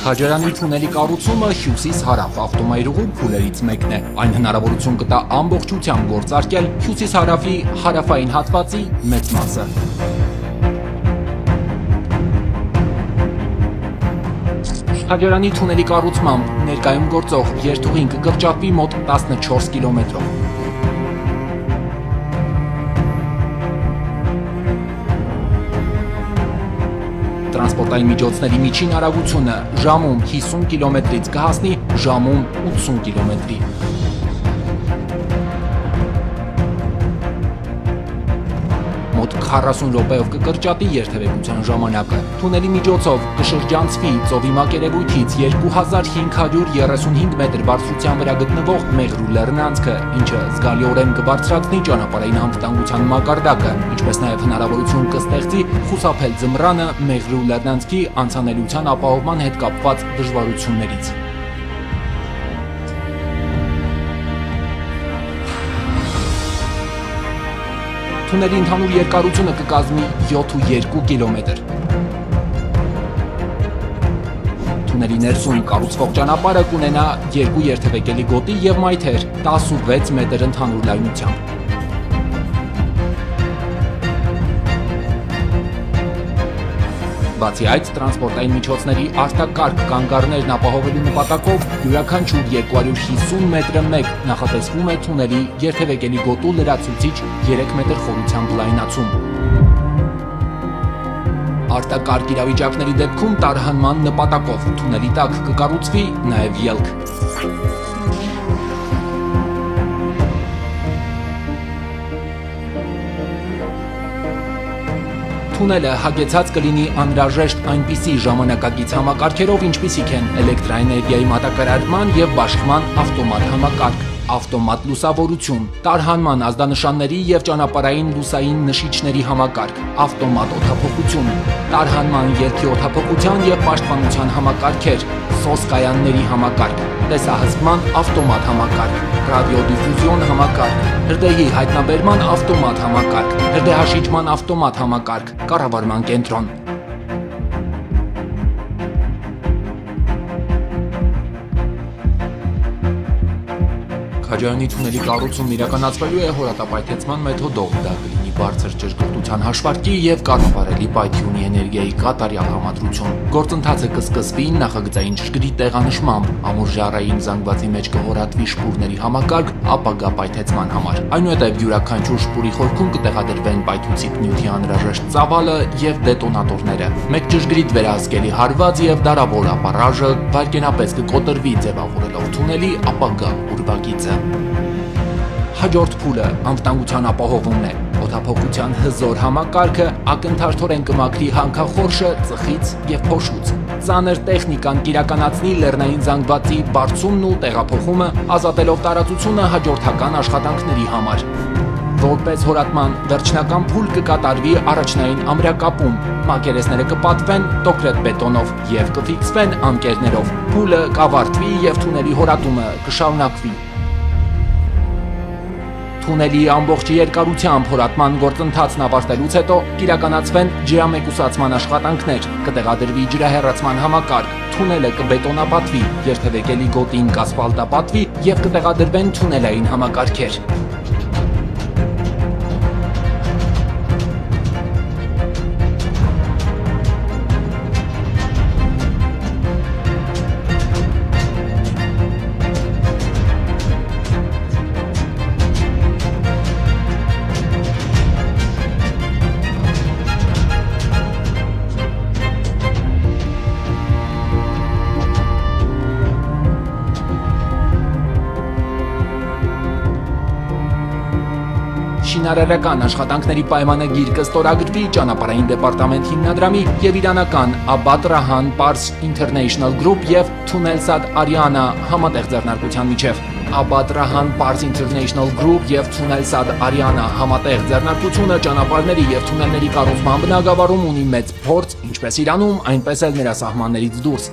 Քաջարյանի թունելի կառուցումը հյուսիս-հարավ ավտոմայրուղու փուլերից մեկն է։ Այն հնարավորություն կտա ամբողջությամբ գործարկել հյուսիս-հարավի հարավային հատվածի մեծ մասը։ Քաջարյանի թունելի կառուցմամբ ներկայում գործող երթուղին կկրճատվի մոտ 14 կիլոմետրով։ Տրանսպորտային միջոցների միջին արագությունը ժամում 50 կիլոմետրից կհասնի ժամում 80 կիլոմետրի։ Մոտ 40 րոպեով կկրճատի երթևեկության ժամանակը։ Թունելի միջոցով կշրջանցվի ծովի մակերևույթից 2535 մետր բարձրության վրա գտնվող Մեղրու լեռնանցքը, ինչը զգալիորեն կբարձրացնի ճանապարհային անվտանգության մակարդակը, ինչպես նաև հնարավորություն կստեղծի խուսափել ձմռանը Մեղրու լեռնանցքի անցանելիության ապահովման հետ կապված դժվարություններից։ Թունելի ընդհանուր երկարությունը կկազմի 7.2 կիլոմետր։ Թունելի ներսում կառուցվող ճանապարհը կունենա 2 երթևեկելի գոտի եւ մայթեր 16 մետր ընդհանուր լայնությամբ։ Բացի այդ, տրանսպորտային միջոցների արտակարգ կանգառներն ապահովելու նպատակով յուրաքանչյուր 250 մետրը մեկ նախատեսվում է թունելի երթևեկելի գոտու լրացուցիչ 3 մետր խորությամբ լայնացում։ Արտակարգ իրավիճակների դեպքում տարհանման նպատակով թունելի տակ կկառուցվի նաև ելք։ Թունելը հագեցած կլինի անհրաժեշտ այնպիսի ժամանակակից համակարգերով, ինչպիսիք են էլեկտրաէներգիայի մատակարարման եւ բաշխման ավտոմատ համակարգ, ավտոմատ լուսավորություն, տարհանման ազդանշանների եւ ճանապարհային լուսային նշիչների համակարգ, ավտոմատ օդափոխություն, տարհանման ելքի օդափոխության եւ պաշտպանության համակարգեր, սոսկայանների համակարգ, տեսահսկման ավտոմատ համակարգ, ռադիոդիֆուզիոն համակարգ, հրդեհի հայտնաբերման ավտոմատ համակարգ, հրդեհաշիջման ավտոմատ համակարգ, կառավարման կենտրոն։ Քաջարյանի թունելի կառուցումն իրականացվելու է հորատապայթեցման մեթոդով, դա կլինի բարձր ճշգրտության հաշվարկի եւ կառավարելի պայթյունի էներգիայի կատարյալ համադրություն։ Գործընթացը կսկսվի նախագծային ճշգրիտ տեղանշմամբ, ամուր ժառային զանգվածի մեջ կհորատվի շպուրների համակարգ ապագա պայթեցման համար։ Այնուհետև յուրաքանչյուր շպուրի խորքում կտեղադրվեն պայթուցիկ նյութի անհրաժեշտ ծավալը եւ դետոնատորները։ Մեկ ճշգրիտ վերահսկելի հարված եւ դարավոր ապարաժը վայրկենապես կկոտրվի ձևավորելով թունելի ապագա ուրվագիծը։ Հաջորդ փուլը անվտանգության ապահովումն է։ Օդափոխության հզոր համակարգը ակնթարթորեն կմաքրի հանքախորշը ծխից եւ փոշուց։ Ծանր տեխնիկան կիրականացնի լեռնային զանգվածի բարձումն ու տեղափոխումը, ազատելով տարածությունը հաջորդական աշխատանքների համար։ Որպես հորատման վերջնական փուլ կկատարվի առաջնային ամրակապում, մակերեսները կպատվեն տոկրետ բետոնով եւ կֆիքսվեն անկերներով։ Փուլը կավարտվի եւ թունելի հորատումը կշարունակվի։ Թունելի ամբողջ երկարությամբ հորատման գործընթացն ավարտելուց հետո կիրականացվեն ջրամեկուսացման աշխատանքներ, կտեղադրվի ջրահեռացման համակարգ, թունելը կբետոնապատվի, երթևեկելի գոտին կասֆալտապատվի եւ կտեղադրվեն թունելային համակարգեր։ Շինարարական աշխատանքների պայմանագիր կստորագրվի ճանապարհային դեպարտամենտ հիմնադրամի եւ իրանական Abad Rahan Pars International Group եւ Tunelsat Ariana համատեղ ձեռնարկության միջև։ Abad Rahan Pars International Group եւ Tunelsat Ariana համատեղ ձեռնարկությունը ճանապարհների եւ թունելների կառուցման բնագավառում ունի մեծ փորձ, ինչպես Իրանում, այնպես էլ նրա սահմաններից դուրս։